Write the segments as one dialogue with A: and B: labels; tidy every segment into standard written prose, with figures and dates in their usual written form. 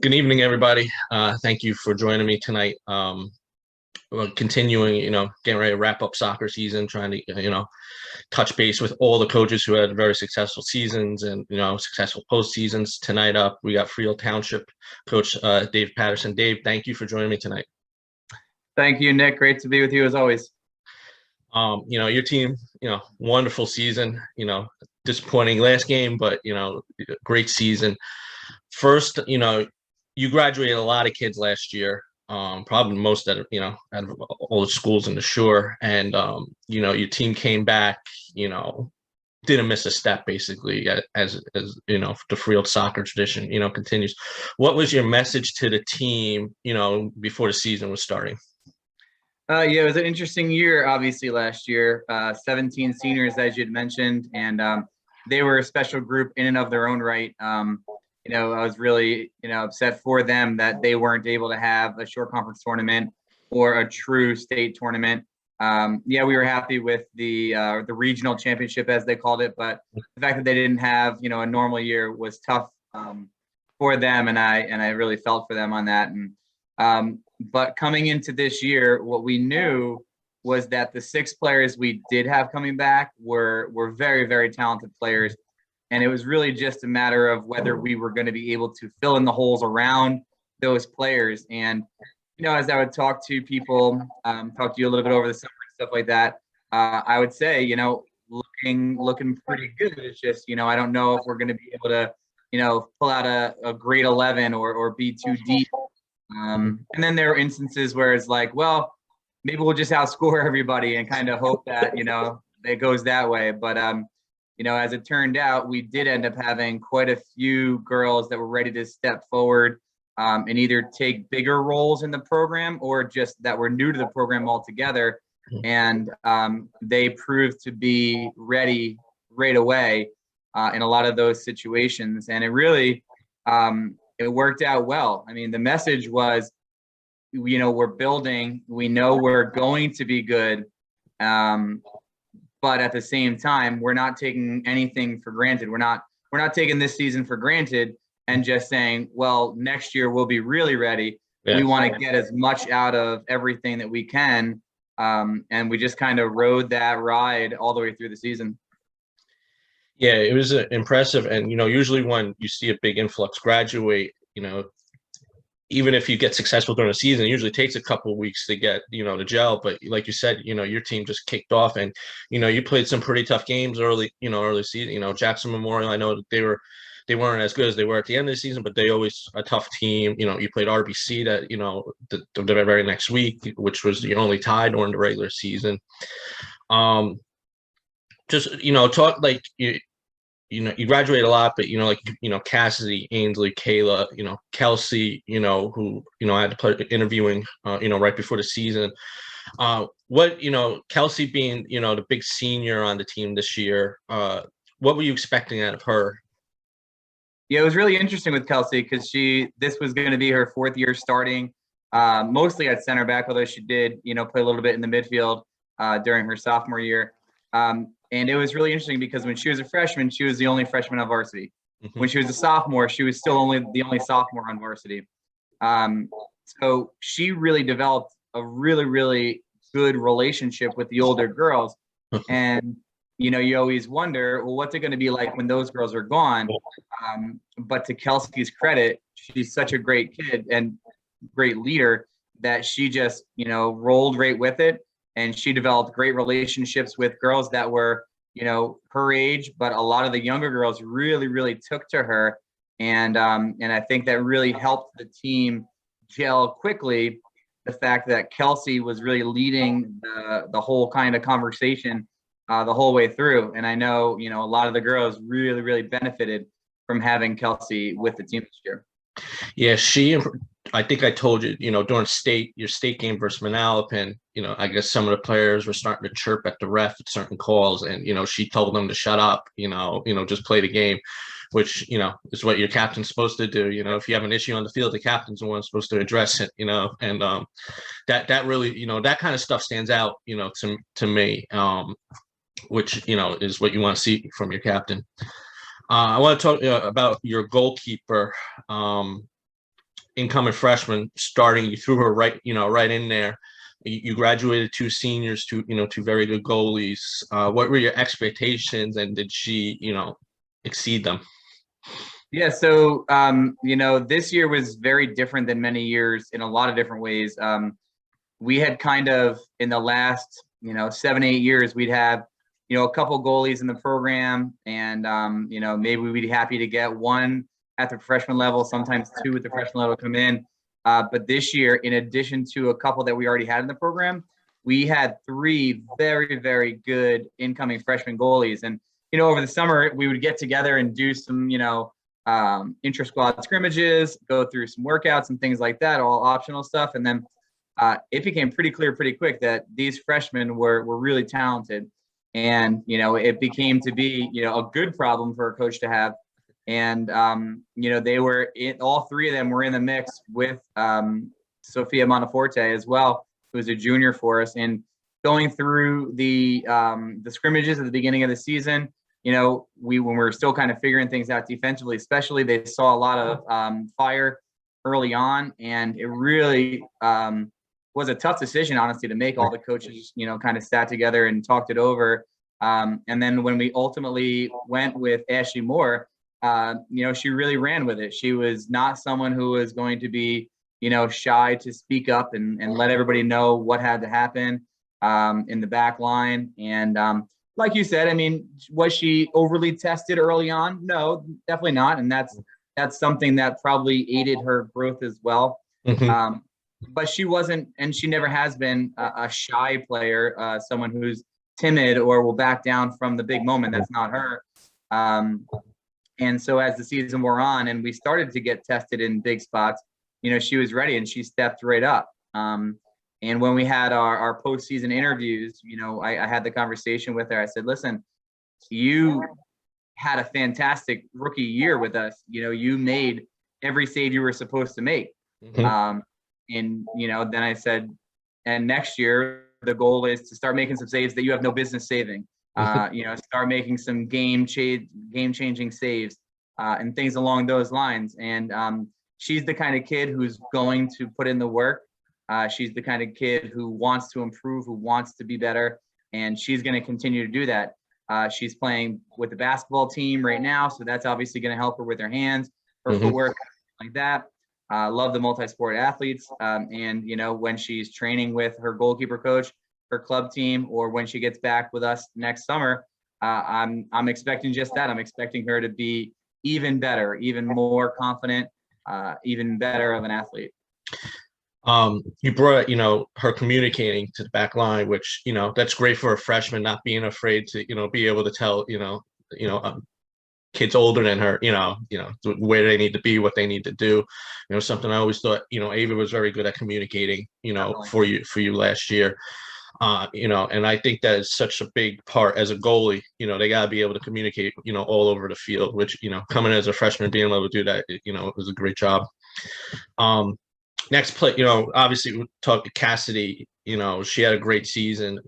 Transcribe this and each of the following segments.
A: Good evening, everybody. Thank you for joining me tonight. We're continuing, getting ready to wrap up soccer season, trying to, touch base with all the coaches who had very successful seasons and, successful postseasons. Tonight up, we got Freehold Township coach Dave Patterson. Dave, thank you for joining me tonight.
B: Thank you, Nick. Great to be with you as always.
A: Your team, wonderful season, disappointing last game, but, great season. First, you graduated a lot of kids last year, probably most out of all the schools in the Shore. And, your team came back, didn't miss a step basically as the Freehold soccer tradition, continues. What was your message to the team, before the season was starting?
B: Yeah, it was an interesting year, obviously, last year. 17 seniors, as you'd mentioned, and they were a special group in and of their own right. I was really, upset for them that they weren't able to have a shore conference tournament or a true state tournament. Yeah, we were happy with the regional championship, as they called it, but the fact that they didn't have, a normal year was tough for them, and I really felt for them on that. And but coming into this year, what we knew was that the 6 players we did have coming back were very, very talented players. And it was really just a matter of whether we were going to be able to fill in the holes around those players. And, as I would talk to people, talk to you a little bit over the summer and stuff like that, I would say, looking pretty good. It's just, I don't know if we're going to be able to, pull out a grade 11 or be too deep. And then there are instances where it's like, well, maybe we'll just outscore everybody and kind of hope that, it goes that way. But, as it turned out, we did end up having quite a few girls that were ready to step forward and either take bigger roles in the program or just that were new to the program altogether. And they proved to be ready right away in a lot of those situations. And it really, it worked out well. I mean, the message was, we're building, we know we're going to be good. But at the same time, we're not taking anything for granted. We're not taking this season for granted and just saying, well, next year we'll be really ready. Yeah. We want to get as much out of everything that we can. And we just kind of rode that ride all the way through the season.
A: Yeah, it was impressive. And, usually when you see a big influx graduate, even if you get successful during the season, it usually takes a couple of weeks to get, to gel. But like you said, your team just kicked off and, you played some pretty tough games early season. Jackson Memorial, I know they weren't as good as they were at the end of the season, but they always a tough team. You played RBC that, the very next week, which was your only tie during the regular season. Talk like you graduate a lot, but Cassidy, Ainsley, Kayla, Kelsey, who I had the pleasure of interviewing, right before the season. Kelsey being the big senior on the team this year, what were you expecting out of her?
B: Yeah, it was really interesting with Kelsey because this was going to be her 4th year starting, mostly at center back, although she did play a little bit in the midfield during her sophomore year. And it was really interesting because when she was a freshman, she was the only freshman on varsity. Mm-hmm. When she was a sophomore, she was still the only sophomore on varsity. So she really developed a really, really good relationship with the older girls. And, you always wonder, well, what's it going to be like when those girls are gone? But to Kelsey's credit, she's such a great kid and great leader that she just, rolled right with it. And she developed great relationships with girls that were, her age, but a lot of the younger girls really, really took to her. And I think that really helped the team gel quickly. The fact that Kelsey was really leading the whole kind of conversation the whole way through. And I know, a lot of the girls really, really benefited from having Kelsey with the team this year.
A: Yeah, I think I told you, during your state game versus Manalapan, I guess some of the players were starting to chirp at the ref at certain calls, and she told them to shut up, just play the game, which is what your captain's supposed to do. If you have an issue on the field, the captain's the one supposed to address it. And that really, that kind of stuff stands out, to me, which is what you want to see from your captain. I want to talk about your goalkeeper. incoming freshman starting, you threw her right in there. You graduated two seniors, two very good goalies. What were your expectations, and did she, exceed them?
B: Yeah, so this year was very different than many years in a lot of different ways. We had kind of in the last 7-8 years, we'd have a couple goalies in the program, and maybe we'd be happy to get one at the freshman level, sometimes two at the freshman level come in. But this year, in addition to a couple that we already had in the program, we had three very, very good incoming freshman goalies. And over the summer, we would get together and do some intra-squad scrimmages, go through some workouts and things like that, all optional stuff. And then it became pretty clear pretty quick that these freshmen were really talented. And, it became to be, a good problem for a coach to have. And, they were all three of them were in the mix with Sophia Monteforte as well, who was a junior for us. And going through the scrimmages at the beginning of the season, when we were still kind of figuring things out defensively, especially, they saw a lot of fire early on. And it really was a tough decision, honestly, to make. All the coaches, kind of sat together and talked it over. And then when we ultimately went with Ashley Moore, she really ran with it. She was not someone who was going to be, shy to speak up and let everybody know what had to happen in the back line. And like you said, I mean, was she overly tested early on? No, definitely not. And that's something that probably aided her growth as well.
A: Mm-hmm.
B: But she wasn't, and she never has been a shy player, someone who's timid or will back down from the big moment. That's not her. And so as the season wore on and we started to get tested in big spots, she was ready and she stepped right up. And when we had our postseason interviews, I had the conversation with her. I said, listen, you had a fantastic rookie year with us. You made every save you were supposed to make.
A: Mm-hmm.
B: And, then I said, and next year, the goal is to start making some saves that you have no business saving. Start making some game-changing saves and things along those lines. And she's the kind of kid who's going to put in the work. She's the kind of kid who wants to improve, who wants to be better, and she's going to continue to do that. She's playing with the basketball team right now, so that's obviously going to help her with her hands, her
A: Mm-hmm.
B: footwork, like that. Love the multi-sport athletes. And, when she's training with her goalkeeper coach, her club team, or when she gets back with us next summer, I'm expecting just that. I'm expecting her to be even better, even more confident, even better of an athlete.
A: You brought, her communicating to the back line, which, that's great for a freshman, not being afraid to, be able to tell, kids older than her, where they need to be, what they need to do. Something I always thought, Ava was very good at communicating, for you last year. And I think that is such a big part as a goalie. They got to be able to communicate, all over the field, which, coming as a freshman, being able to do that, it was a great job. Next play, obviously we talked to Cassidy, she had a great season,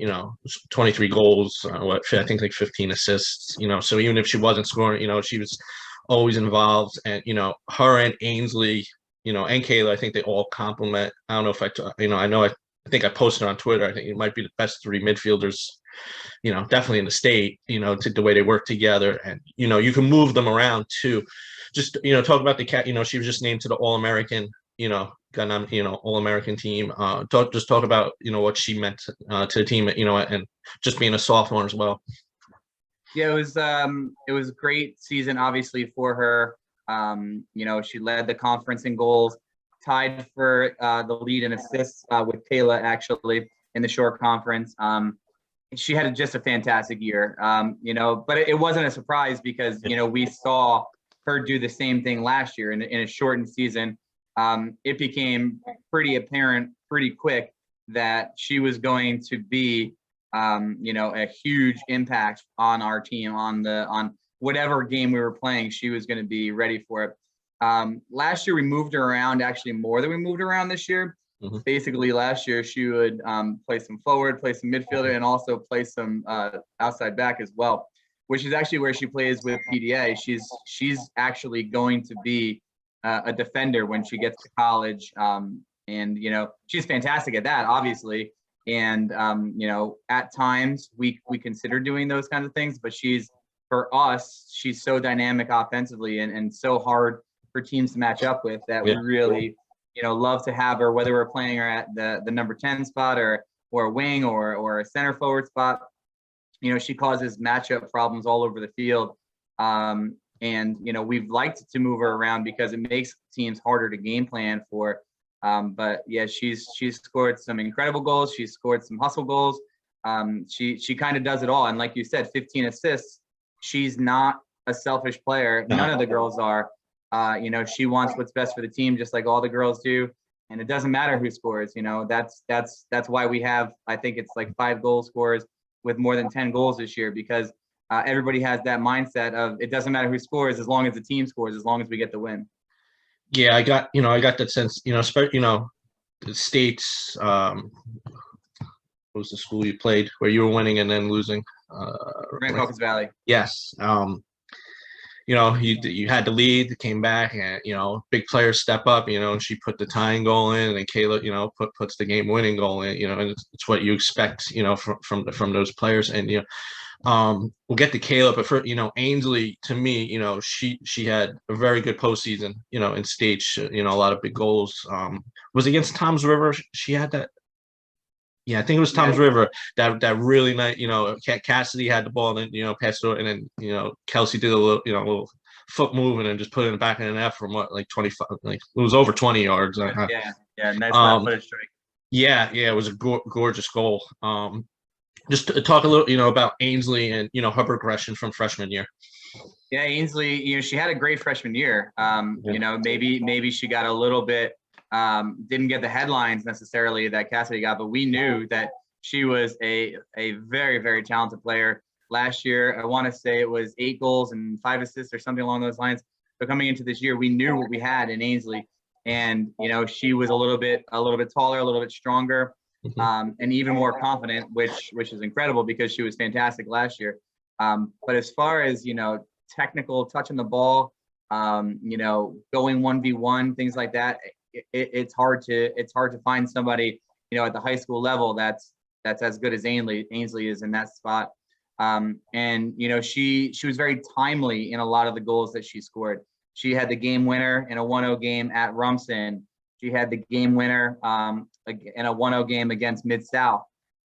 A: 23 goals, I think like 15 assists, so even if she wasn't scoring, she was always involved. And, her and Ainsley, and Kayla, I think they all complement. I don't know if I think I posted on Twitter, I think it might be the best three midfielders, definitely in the state, to the way they work together. And, you can move them around too. Just, talk about the cat, she was just named to the All-American, All-American team. Talk about, what she meant to the team, and just being a sophomore as well.
B: Yeah, it was a great season, obviously, for her. She led the conference in goals, tied for the lead in assists with Kayla, actually, in the short conference. She had just a fantastic year, but it wasn't a surprise because, we saw her do the same thing last year in a shortened season. It became pretty apparent pretty quick that she was going to be, a huge impact on our team, on whatever game we were playing. She was going to be ready for it. Last year we moved her around, actually more than we moved around this year. Mm-hmm. Basically last year she would play some forward, play some midfielder, and also play some outside back as well, which is actually where she plays with PDA. She's actually going to be a defender when she gets to college. And, she's fantastic at that, obviously. And, at times we consider doing those kinds of things, but for us, she's so dynamic offensively and so hard for teams to match up with that we really, love to have her, whether we're playing her at the number 10 spot or a wing or a center forward spot. She causes matchup problems all over the field. And, we've liked to move her around because it makes teams harder to game plan for. But yeah, she's scored some incredible goals. She's scored some hustle goals. She kind of does it all. And like you said, 15 assists. She's not a selfish player. None of the girls are. She wants what's best for the team, just like all the girls do. And it doesn't matter who scores. That's why we have, I think it's like 5 goal scorers with more than 10 goals this year, because everybody has that mindset of it doesn't matter who scores as long as the team scores, as long as we get the win.
A: Yeah, I got that sense, the States, what was the school you played where you were winning and then losing?
B: Grand Caucus Valley.
A: Yes. You had to lead, came back, and big players step up. She put the tying goal in, and Kayla, puts the game-winning goal in. And it's what you expect, from those players. And we'll get to Kayla, but for Ainsley, to me, she had a very good postseason. In states, a lot of big goals. Was against Toms River. She had that. Yeah, I think it was Toms River that really nice. Cassidy had the ball and then passed it, and then Kelsey did a little foot move and then just put it in the back of the net from like 25, like it was over 20 yards.
B: Yeah, nice footage strike.
A: Yeah, it was a gorgeous goal. Just to talk a little, about Ainsley and her progression from freshman year.
B: Yeah, Ainsley, she had a great freshman year. Maybe she got a little bit. Didn't get the headlines necessarily that Cassidy got, but we knew that she was a very, very talented player. Last year, I want to say it was 8 goals and 5 assists or something along those lines. But coming into this year, we knew what we had in Ainsley, and she was a little bit taller, a little bit stronger, and even more confident, which is incredible because she was fantastic last year. But as far as technical, touching the ball, going 1v1, things like that. It's hard to find somebody at the high school level that's as good as Ainsley is in that spot. And she was very timely in a lot of the goals that she scored. She had the game winner in a 1-0 game at Rumson. She had the game winner in a 1-0 game against Mid-South.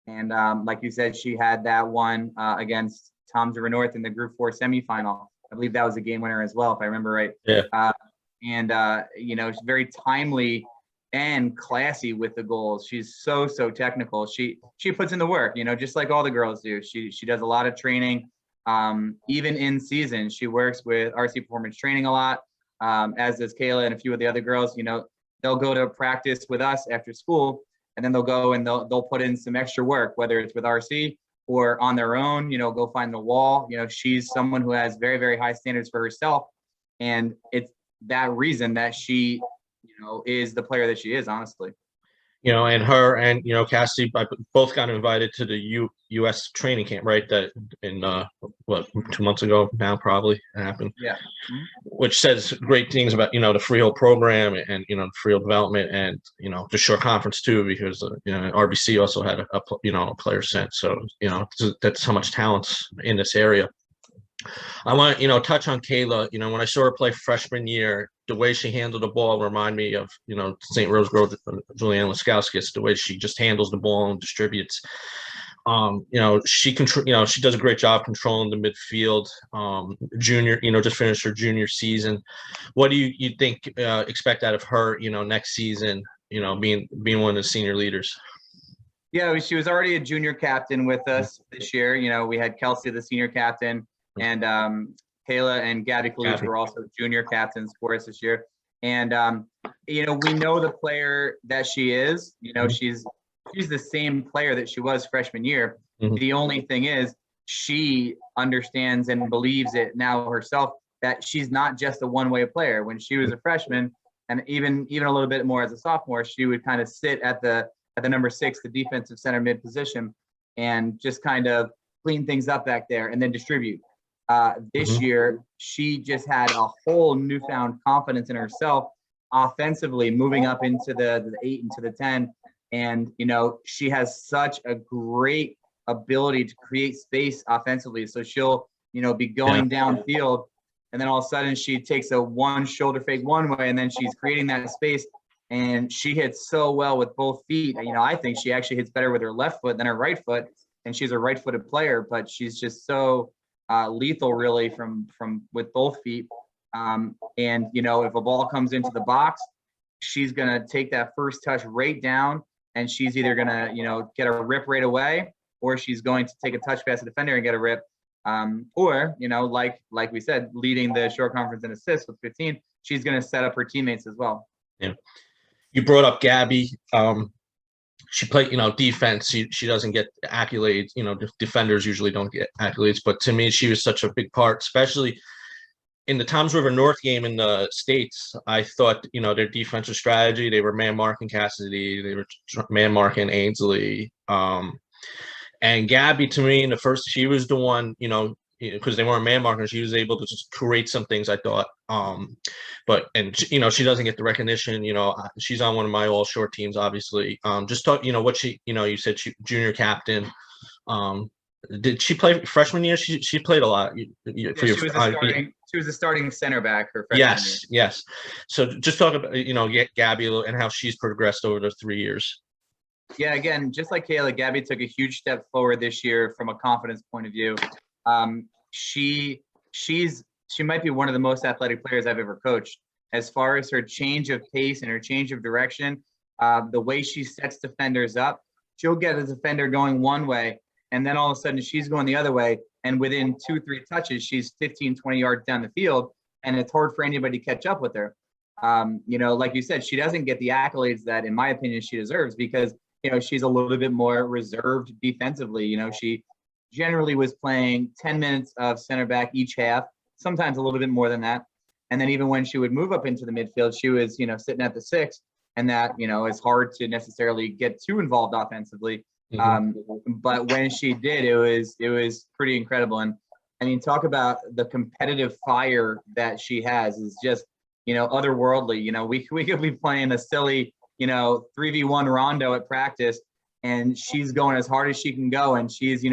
B: And like you said, she had that one against Toms River North in the Group 4 semifinal. I believe that was a game winner as well, if I remember right.
A: Yeah.
B: And she's very timely and classy with the goals. She's so technical. She puts in the work, just like all the girls do. She does a lot of training. Even in season, she works with RC Performance Training a lot, as does Kayla and a few of the other girls. They'll go to practice with us after school, and then they'll go and they'll put in some extra work, whether it's with RC or on their own, go find the wall. She's someone who has very, very high standards for herself. And it's that reason that she, is the player that she is, honestly.
A: And her and, Cassidy both got invited to the U.S. training camp, right? That in, 2 months ago now probably happened.
B: Yeah.
A: Which says great things about, the Freehold program and, the Freehold development and, the short conference too, because, RBC also had a player sent. So, that's how much talent's in this area. I want to, touch on Kayla. When I saw her play freshman year, the way she handled the ball remind me of, St. Rose Grove, Julianne Laskowskis, the way she just handles the ball and distributes. She does a great job controlling the midfield. Junior, just finished her junior season. What do you think, expect out of her, next season, being one of the senior leaders?
B: Yeah, she was already a junior captain with us this year. We had Kelsey, the senior captain, and Kayla and Gabby Kalush were also junior captains for us this year. And, we know the player that she is. She's the same player that she was freshman year. The only thing is she understands and believes it now herself that she's not just a one-way player. When she was a freshman, and even a little bit more as a sophomore, she would kind of sit at the number 6, the defensive center mid position, and just kind of clean things up back there and then distribute. This
A: Mhm.
B: year, she just had a whole newfound confidence in herself offensively, moving up into the 8 into the 10. And, she has such a great ability to create space offensively. So she'll, be
A: Yeah.
B: going downfield, and then all of a sudden she takes a one shoulder fake one way, and then she's creating that space. And she hits so well with both feet. I think she actually hits better with her left foot than her right foot. And she's a right-footed player, but she's just so lethal, really, from with both feet. And if a ball comes into the box, she's gonna take that first touch right down, and she's either gonna get a rip right away, or she's going to take a touch past the defender and get a rip. Or like we said, leading the short conference in assists with 15, she's gonna set up her teammates as well.
A: Yeah. You brought up Gabby. She played, defense. She doesn't get accolades. Defenders usually don't get accolades, but to me, she was such a big part, especially in the Toms River North game in the States. I thought, their defensive strategy, they were man marking Cassidy, they were man marking Ainsley. And Gabby, to me, in the first, she was the one, because they weren't man markers, she was able to just create some things, I thought. She doesn't get the recognition. She's on one of my all short teams, obviously. Just talk, what she, you said she junior captain. Did she play freshman year? She played a lot.
B: She was a starting center back her freshman year.
A: Yes. So just talk about Gabby and how she's progressed over the 3 years.
B: Yeah, again, just like Kayla, Gabby took a huge step forward this year from a confidence point of view. She might be one of the most athletic players I've ever coached. As far as her change of pace and her change of direction, the way she sets defenders up, she'll get a defender going one way, and then all of a sudden she's going the other way. And within 2-3 touches, she's 15, 20 yards down the field, and it's hard for anybody to catch up with her. Like you said, she doesn't get the accolades that, in my opinion, she deserves, because she's a little bit more reserved defensively. She generally was playing 10 minutes of center back each half, sometimes a little bit more than that. And then even when she would move up into the midfield, she was, sitting at the 6, and that, is hard to necessarily get too involved offensively. But when she did, it was pretty incredible. And I mean, talk about the competitive fire that she has is just, otherworldly. We could be playing a silly, 3v1 rondo at practice, and she's going as hard as she can go, and she's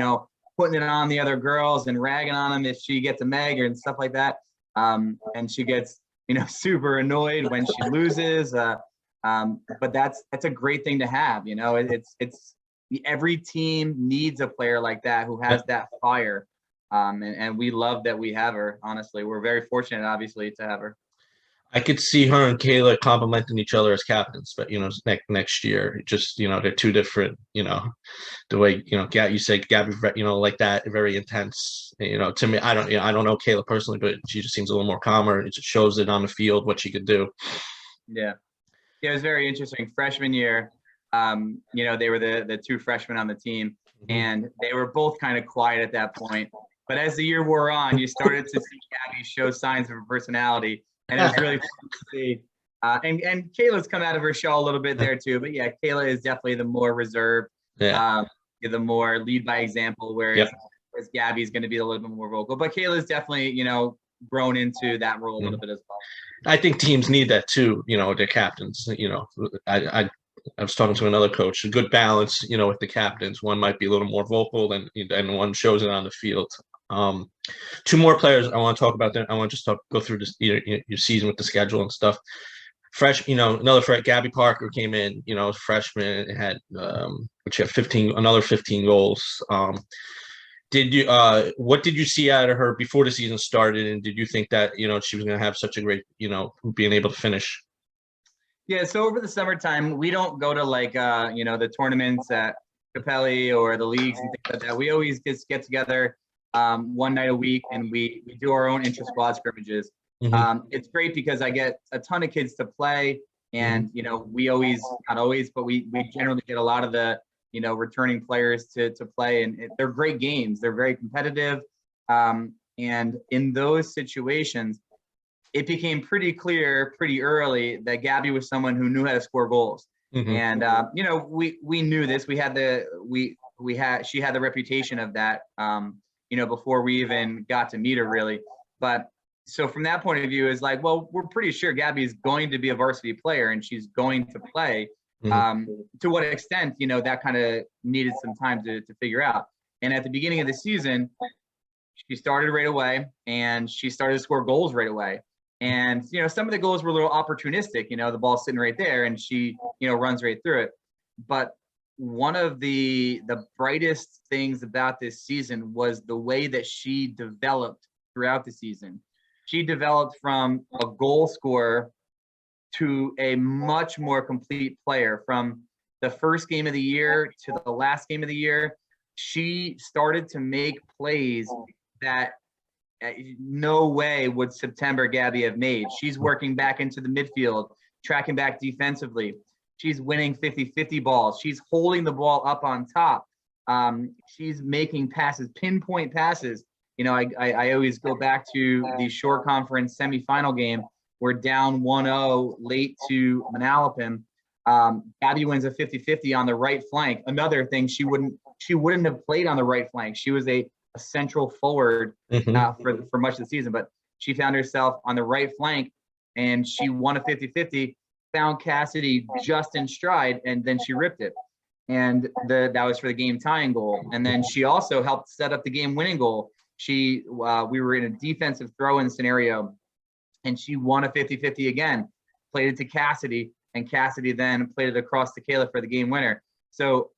B: putting it on the other girls and ragging on them if she gets a meg and stuff like that. And she gets super annoyed when she loses, but that's a great thing to have. It's every team needs a player like that who has that fire, and we love that we have her. Honestly, we're very fortunate, obviously, to have her.
A: I could see her and Kayla complimenting each other as captains, but next year, just they're two different. The way you say Gabby, like that, very intense. To me, I don't know Kayla personally, but she just seems a little more calmer. It just shows it on the field what she could do.
B: Yeah, it was very interesting. Freshman year, they were the 2 freshmen on the team, and they were both kind of quiet at that point. But as the year wore on, you started to see Gabby show signs of her personality. And it was really fun to see. And Kayla's come out of her shell a little bit there too. But yeah, Kayla is definitely the more reserved, the more lead by example, whereas Gabby's going to be a little bit more vocal. But Kayla's definitely, grown into that role a little bit as well.
A: I think teams need that too, their captains. I was talking to another coach, a good balance, with the captains. One might be a little more vocal and one shows it on the field. 2 more players I want to talk about. Them. I want to just go through this your season with the schedule and stuff. Another Gabby Parker came in, freshman, and had which had 15 goals. What did you see out of her before the season started, and did you think that she was going to have such a great being able to finish?
B: Yeah, so over the summertime, we don't go to the tournaments at Capelli or the leagues and things like that. We always just get together one night a week, and we do our own intra-squad scrimmages. It's great because I get a ton of kids to play, and we always, not always, but we generally get a lot of the returning players to play, and they're great games. They're very competitive, and in those situations, it became pretty clear pretty early that Gabby was someone who knew how to score goals. And we knew this. She had the reputation of that. before we even got to meet her really. But so from that point of view, is like, well, we're pretty sure Gabby is going to be a varsity player and she's going to play. To what extent, that kind of needed some time to figure out. And at the beginning of the season, she started right away and she started to score goals right away. And, some of the goals were a little opportunistic, the ball's sitting right there and she, runs right through it. But one of the brightest things about this season was the way that she developed throughout the season. She developed from a goal scorer to a much more complete player. From the first game of the year to the last game of the year, she started to make plays that no way would September Gabby have made. She's working back into the midfield, tracking back defensively. She's winning 50-50 balls. She's holding the ball up on top. She's making passes, pinpoint passes. I always go back to the Shore Conference semifinal game. We're down 1-0 late to Manalapan. Gabby wins a 50-50 on the right flank. Another thing, she wouldn't have played on the right flank. She was a central forward for much of the season, but she found herself on the right flank and she won a 50-50, found Cassidy just in stride, and then she ripped it. And that was for the game tying goal. And then she also helped set up the game winning goal. We were in a defensive throw-in scenario and she won a 50-50 again, played it to Cassidy, and Cassidy then played it across to Kayla for the game winner. So,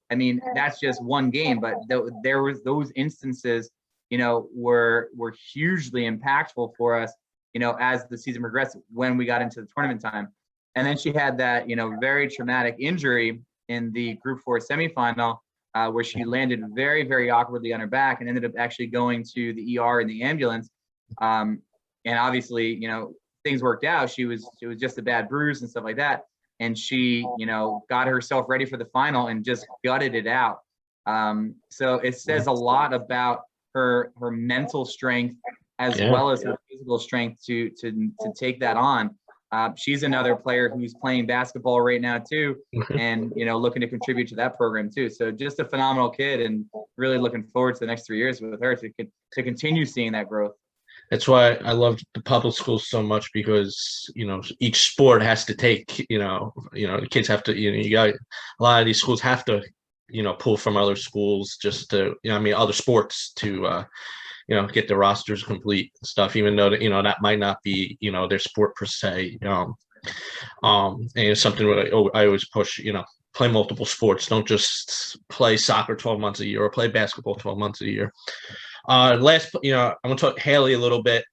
B: that's just one game, but there was those instances, were hugely impactful for us, as the season progressed when we got into the tournament time. And then she had that, very traumatic injury in the Group 4 semifinal, where she landed very, very awkwardly on her back and ended up actually going to the ER in the ambulance. And obviously, things worked out. It was just a bad bruise and stuff like that. And she, got herself ready for the final and just gutted it out. So it says a lot about her mental strength as well as her physical strength to take that on. She's another player who's playing basketball right now too, and looking to contribute to that program too. So just a phenomenal kid, and really looking forward to the next 3 years with her to continue seeing that growth.
A: That's why I love the public schools so much, because each sport has to take the kids have to you got a lot of these schools have to pull from other schools just to other sports to get the rosters complete and stuff, even though that might not be their sport per se. And it's something that I always push. Play multiple sports. Don't just play soccer 12 months a year or play basketball 12 months a year. I'm gonna talk Haley a little bit.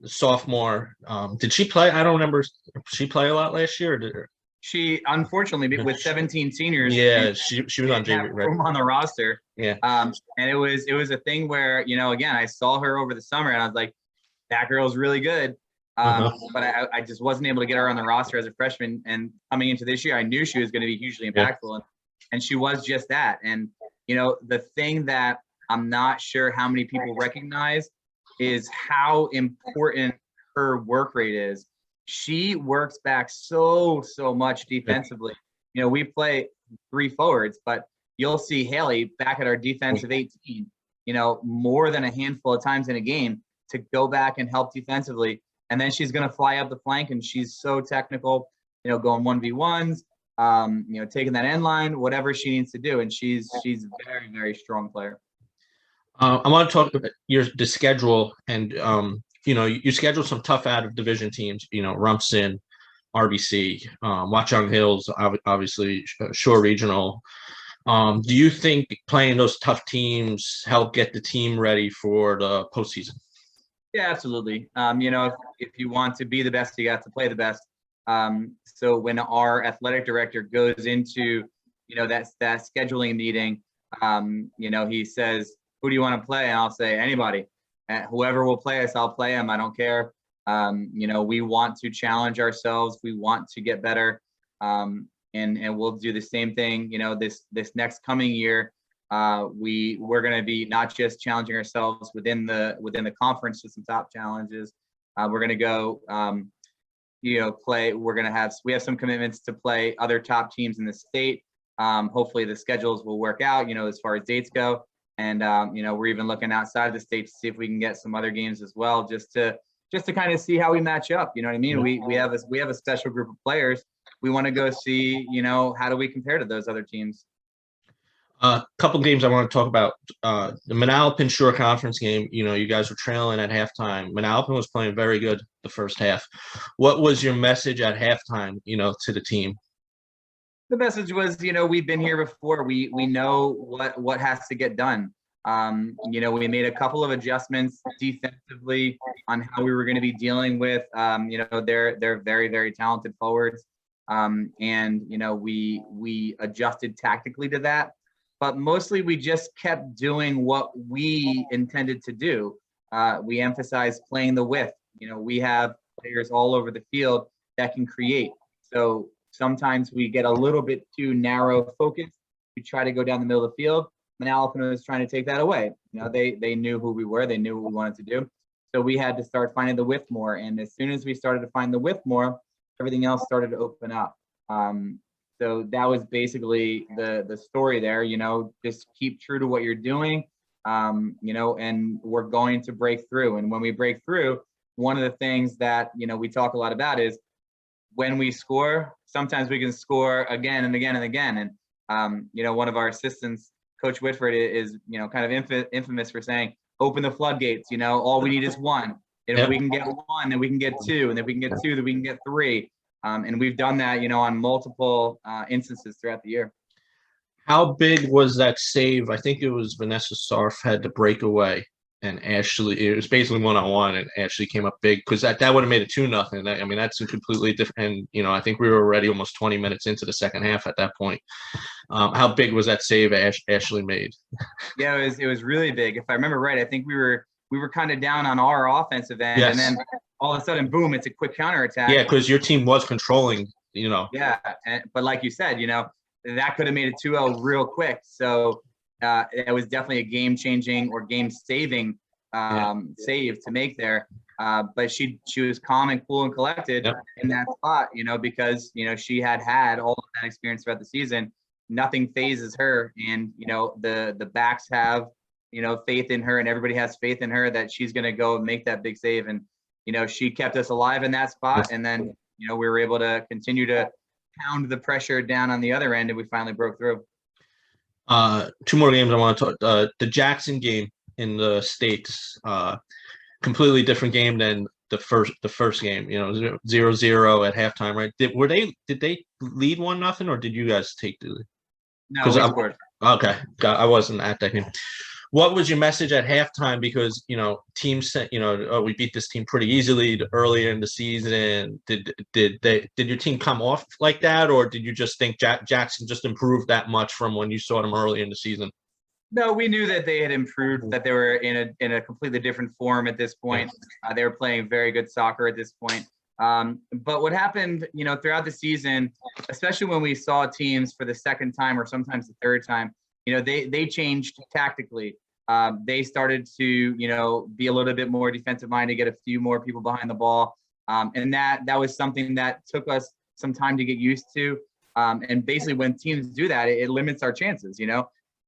A: Sophomore. Did she play? I don't remember. Did she play a lot last year? Or did her?
B: She unfortunately, with 17 seniors,
A: she was on JV, right?
B: On the roster.
A: Yeah.
B: And it was a thing where again, I saw her over the summer and I was like, that girl's really good. But I just wasn't able to get her on the roster as a freshman. And coming into this year, I knew she was going to be hugely impactful, and she was just that. And the thing that I'm not sure how many people recognize is how important her work rate is. She works back so much defensively. We play 3 forwards, but you'll see Haley back at our defensive 18, more than a handful of times in a game to go back and help defensively. And then she's going to fly up the flank, and she's so technical, going 1v1s, taking that end line, whatever she needs to do. And she's a very, very strong player.
A: I want to talk about the schedule, and you schedule some tough out of division teams, Rumson, RBC, Watchung Hills, obviously Shore Regional. Do you think playing those tough teams help get the team ready for the postseason?
B: Yeah, absolutely. If you want to be the best, you got to play the best. So when our athletic director goes into, that scheduling meeting, he says, who do you want to play? And I'll say, anybody. Whoever will play us, I'll play them. I don't care. We want to challenge ourselves. We want to get better. And we'll do the same thing, this next coming year. We're going to be not just challenging ourselves within the conference with some top challenges. We're going to go, play. We have some commitments to play other top teams in the state. Hopefully the schedules will work out, as far as dates go. And, we're even looking outside of the state to see if we can get some other games as well, just to kind of see how we match up. You know what I mean? We have a special group of players. We want to go see, how do we compare to those other teams?
A: A couple games I want to talk about. The Manalapan Shore Conference game, you guys were trailing at halftime. Manalapan was playing very good the first half. What was your message at halftime, to the team?
B: The message was, we've been here before. We know what has to get done. We made a couple of adjustments defensively on how we were going to be dealing with, they're very, very talented forwards. We adjusted tactically to that. But mostly we just kept doing what we intended to do. We emphasized playing the width. We have players all over the field that can create. So sometimes we get a little bit too narrow focused. We try to go down the middle of the field. Manalapan was trying to take that away. They knew who we were. They knew what we wanted to do. So we had to start finding the width more. And as soon as we started to find the width more, everything else started to open up. So that was basically the story there, just keep true to what you're doing, and we're going to break through. And when we break through, one of the things that, we talk a lot about is when we score, sometimes we can score again and again and again. And, one of our assistants, Coach Whitford, is, kind of infamous for saying, open the floodgates, all we need is one. If we can get one, then we can get two. And if we can get two, then we can get three. And we've done that, on multiple instances throughout the year.
A: How big was that save? I think it was Vanessa Sarf had to break away, and Ashley, it was basically one-on-one, and Ashley came up big because that would have made it 2-0. I mean, that's a completely different. And I think we were already almost 20 minutes into the second half at that point. How big was that save Ashley made?
B: Yeah, it was really big. If I remember right, I think we were kind of down on our offensive end,
A: yes.
B: And then all of a sudden, boom! It's a quick counterattack.
A: Yeah, because your team was controlling.
B: Yeah, but like you said, that could have made it 2-0 real quick. So it was definitely a game-changing or game-saving save to make there. But she was calm and cool and collected in that spot, because she had all of that experience throughout the season. Nothing phases her, and the backs have faith in her, and everybody has faith in her that she's going to go and make that big save. And she kept us alive in that spot, and then we were able to continue to pound the pressure down on the other end, and we finally broke through.
A: Two more games I want to talk. The Jackson game in the States, completely different game than the first game. 0-0 at halftime, right? Did they lead 1-0, or did you guys take the lead?
B: No, we scored.
A: Okay, I wasn't at that game. What was your message at halftime? Because teams said, we beat this team pretty easily earlier in the season. Did your team come off like that, or did you just think Jackson just improved that much from when you saw them early in the season?
B: No, we knew that they had improved, that they were in a completely different form at this point. They were playing very good soccer at this point. But what happened, throughout the season, especially when we saw teams for the second time or sometimes the third time, they changed tactically. They started to, be a little bit more defensive minded, get a few more people behind the ball. And that was something that took us some time to get used to. And basically when teams do that, it limits our chances,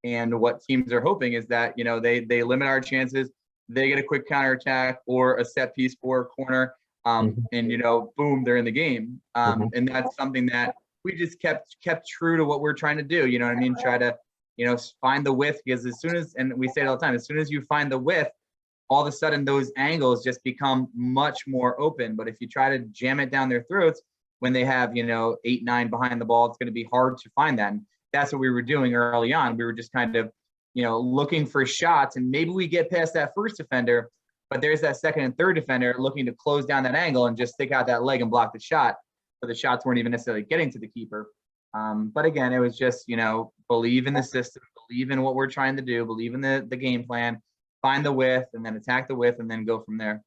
B: and what teams are hoping is that, they limit our chances. They get a quick counterattack or a set piece for a corner. And, boom, they're in the game. And that's something that we just kept true to what we're trying to do. Try to, find the width, because and we say it all the time, as soon as you find the width, all of a sudden those angles just become much more open. But if you try to jam it down their throats when they have, 8, 9 behind the ball, it's going to be hard to find that. And that's what we were doing early on. We were just kind of, looking for shots, and maybe we get past that first defender, but there's that second and third defender looking to close down that angle and just stick out that leg and block the shot. So the shots weren't even necessarily getting to the keeper. But again, it was just, believe in the system, believe in what we're trying to do, believe in the game plan, find the width, and then attack the width, and then go from there.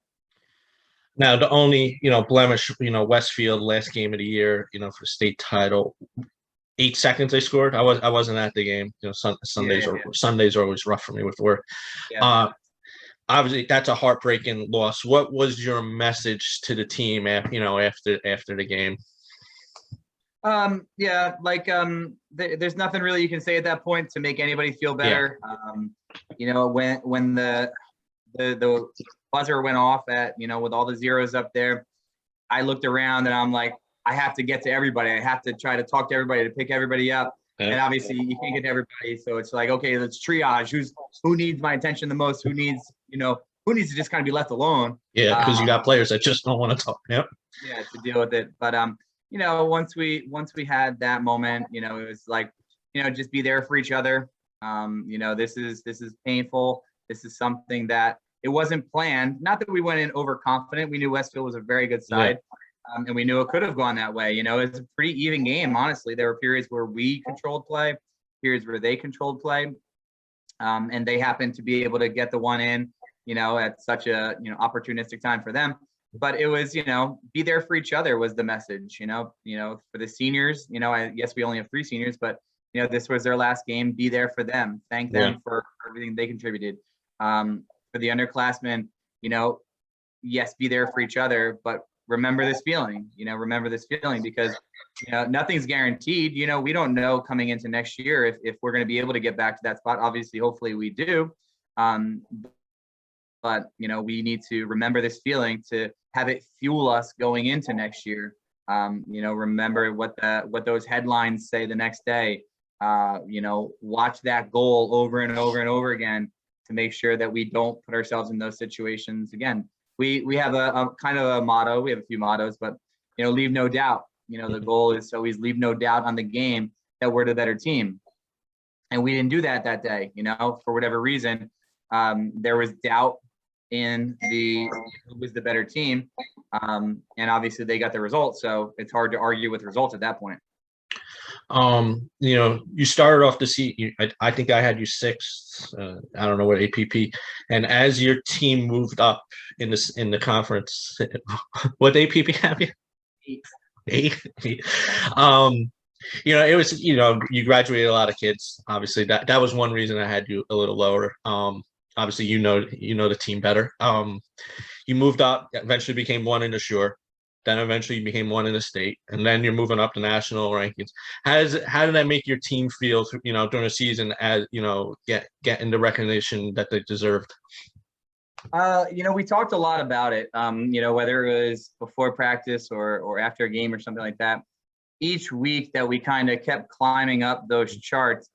A: Now, the only, blemish, Westfield last game of the year, for the state title, 8 seconds they scored. I wasn't at the game. Sundays are always rough for me with work.
B: Yeah.
A: Obviously, that's a heartbreaking loss. What was your message to the team, after the game?
B: There's nothing really you can say at that point to make anybody feel better. when the buzzer went off at, with all the zeros up there, I looked around and I'm like, I have to get to everybody. I have to try to talk to everybody to pick everybody up.
A: Yeah.
B: And obviously you can't get to everybody. So it's like, okay, let's triage who needs my attention the most, who needs to just kind of be left alone.
A: Yeah, because you got players that just don't want to talk. Yep.
B: Yeah, to deal with it. But once we had that moment, it was like, just be there for each other. This is painful. This is something that it wasn't planned. Not that we went in overconfident. We knew Westfield was a very good side. Yeah. And we knew it could have gone that way. It was a pretty even game, honestly. There were periods where we controlled play, periods where they controlled play. And they happened to be able to get the one in, at such a, opportunistic time for them. But it was, be there for each other was the message, for the seniors, yes, we only have 3 seniors, but, this was their last game. Be there for them. Thank them for everything they contributed. For the underclassmen, yes, be there for each other, but remember this feeling, because, nothing's guaranteed. We don't know coming into next year if we're going to be able to get back to that spot. Obviously, hopefully we do. But, we need to remember this feeling to have it fuel us going into next year. Remember what those headlines say the next day. Watch that goal over and over and over again to make sure that we don't put ourselves in those situations again. We have a kind of a motto. We have a few mottos, but, leave no doubt. The goal is always leave no doubt on the game that we're the better team. And we didn't do that day, for whatever reason. There was doubt in who was the better team. And obviously they got the result. So it's hard to argue with results at that point.
A: You started off the season. I think I had you 6th. I don't know what APP. And as your team moved up in the conference, what APP have you? 8. It was, you graduated a lot of kids. Obviously, that was one reason I had you a little lower. Obviously, the team better. You moved up, eventually became 1 in the Shore. Then eventually you became 1 in the state, and then you're moving up to national rankings. How did that make your team feel, during the season as, getting the recognition that they deserved?
B: We talked a lot about it, whether it was before practice or after a game or something like that. Each week that we kind of kept climbing up those charts,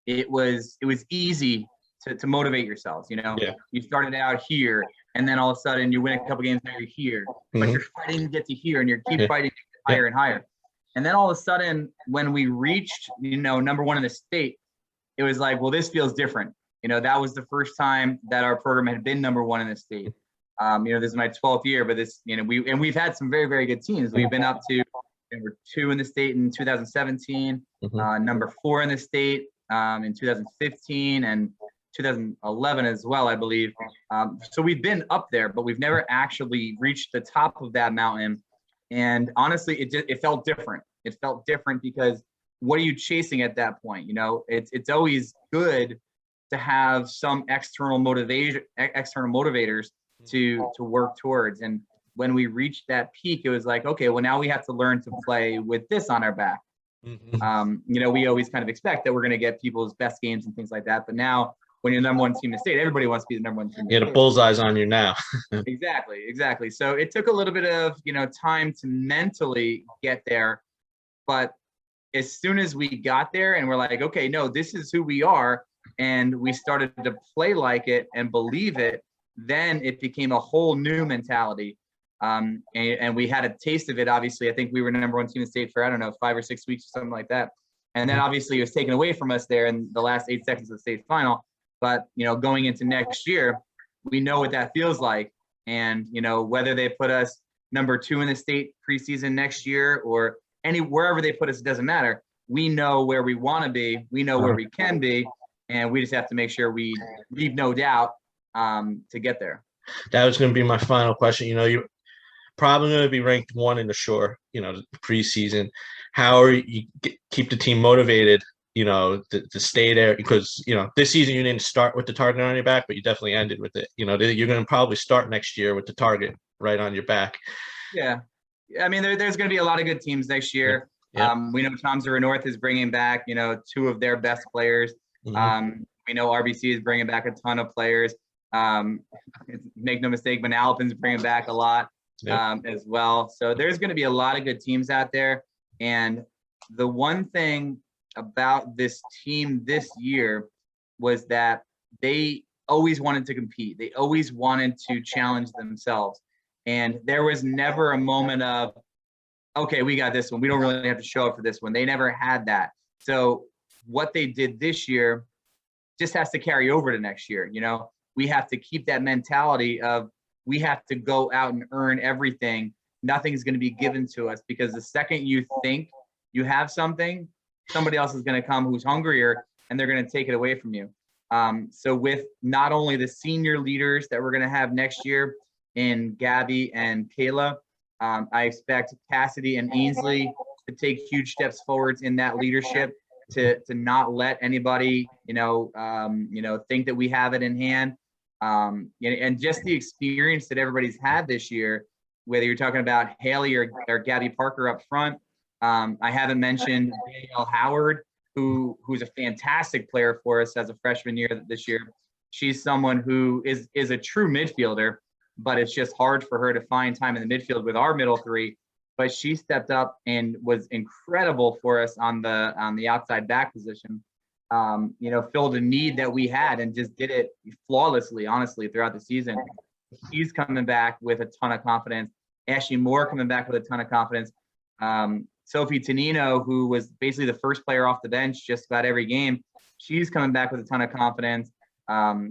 B: it was easy to motivate yourselves. You started out here, and then all of a sudden you win a couple games, now you're here, but you're fighting to get to here, and you keep fighting to get higher and higher. And then all of a sudden, when we reached, number 1 in the state, it was like, well, this feels different. That was the first time that our program had been number 1 in the state. This is my 12th year, but this, we've had some very, very good teams. We've been up to number 2 in the state in 2017, number 4 in the state in 2015, and 2011 as well, I believe. So we've been up there, but we've never actually reached the top of that mountain. And honestly, it felt different. It felt different because what are you chasing at that point? It's always good to have some external motivators to work towards. And when we reached that peak, it was like, okay, well, now we have to learn to play with this on our back. We always kind of expect that we're going to get people's best games and things like that. But now when you're the number 1 team in the state, everybody wants to be the number 1 team.
A: Yeah, the bullseye's on you now.
B: Exactly. So it took a little bit of, time to mentally get there. But as soon as we got there and we're like, okay, no, this is who we are, and we started to play like it and believe it, then it became a whole new mentality. And we had a taste of it. Obviously, I think we were number 1 team in the state for, 5 or 6 weeks or something like that. And then obviously it was taken away from us there in the last 8 seconds of the state final. But, going into next year, we know what that feels like. And, whether they put us number 2 in the state preseason next year or wherever they put us, it doesn't matter. We know where we want to be. We know where we can be. And we just have to make sure we leave no doubt to get there.
A: That was going to be my final question. You're probably going to be ranked 1 in the Shore, preseason. How are you keep the team motivated, to stay there? Because, this season you didn't start with the target on your back, but you definitely ended with it. You're going to probably start next year with the target right on your back.
B: Yeah. I mean, there's going to be a lot of good teams next year. Yeah. We know Tom Zero North is bringing back, 2 of their best players. We know RBC is bringing back a ton of players. Make no mistake, Manalapan's bringing back a lot as well. So there's going to be a lot of good teams out there. And the one thing about this team this year was that they always wanted to compete. They always wanted to challenge themselves. And there was never a moment of, okay, we got this one. We don't really have to show up for this one. They never had that. So what they did this year just has to carry over to next year. You know, we have to keep that mentality of we have to go out and earn everything. Nothing's going to be given to us, because the second you think you have something, somebody else is going to come who's hungrier and they're going to take it away from you. So with not only the senior leaders that we're going to have next year in Gabby and Kayla, I expect Cassidy and Ainsley to take huge steps forwards in that leadership, to not let anybody, think that we have it in hand. And just the experience that everybody's had this year, whether you're talking about Haley or Gabby Parker up front. I haven't mentioned Danielle Howard, who's a fantastic player for us as a freshman year this year. She's someone who is a true midfielder, but it's just hard for her to find time in the midfield with our middle three. But she stepped up and was incredible for us on the outside back position. Filled a need that we had and just did it flawlessly, honestly, throughout the season. She's coming back with a ton of confidence. Ashley Moore coming back with a ton of confidence. Sophie Tonino, who was basically the first player off the bench just about every game, she's coming back with a ton of confidence.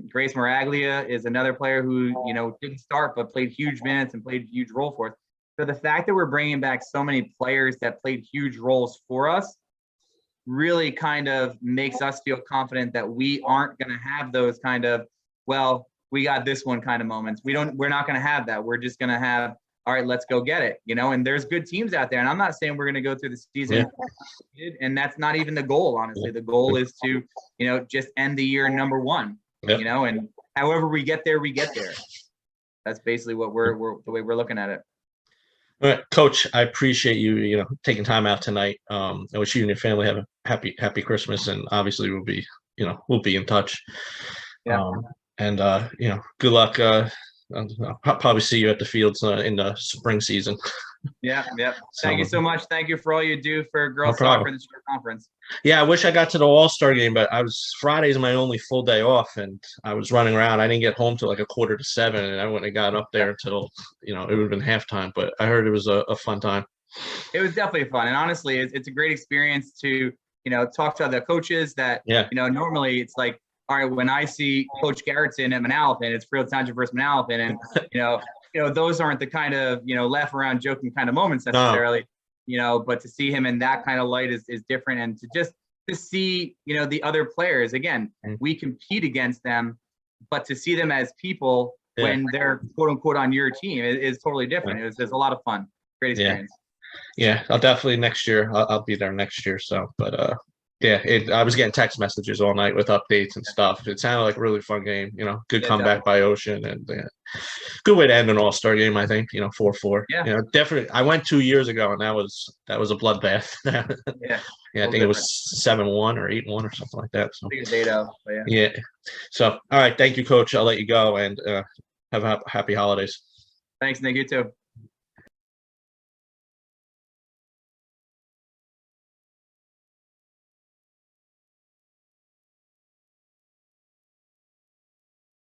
B: Grace Maraglia is another player who, didn't start but played huge minutes and played a huge role for us. So the fact that we're bringing back so many players that played huge roles for us really kind of makes us feel confident that we aren't going to have those kind of, well, we got this one kind of moments. We're not going to have that. We're just going to have, all right, let's go get it, and there's good teams out there. And I'm not saying we're going to go through the season, and that's not even the goal, honestly. The goal is to, just end the year number one, and however we get there, we get there. That's basically what the way we're looking at it.
A: All right, Coach, I appreciate you, taking time out tonight. I wish you and your family have a happy Christmas, and obviously we'll be in touch.
B: Yeah.
A: Good luck. I'll probably see you at the fields in the spring season.
B: Yeah. Thank you so much. Thank you for all you do for girls soccer this year conference.
A: Yeah, I wish I got to the All-Star game, but Friday's my only full day off, and I was running around. I didn't get home till like 6:45, and I wouldn't have gotten up there until it would have been halftime. But I heard it was a fun time.
B: It was definitely fun, and honestly, it's a great experience to talk to other coaches that normally it's like, all right, when I see Coach Garrettson at Manalapan, it's Freehold Township versus Manalapan, and those aren't the kind of laugh around, joking kind of moments necessarily. But to see him in that kind of light is different, and to see the other players again, we compete against them, but to see them as people when they're quote unquote on your team is totally different. It's a lot of fun, great experience.
A: Yeah, I'll definitely next year. I'll be there next year. So, but I was getting text messages all night with updates and stuff. It sounded like a really fun game. Good comeback by Ocean, and good way to end an All-Star game. I think 4-4. Yeah, definitely. I went 2 years ago, and that was a bloodbath. I think it was 7-1 or 8-1 or something like that. So yeah. So all right, thank you, Coach. I'll let you go, and have a happy holidays.
B: Thanks, Nick. You too.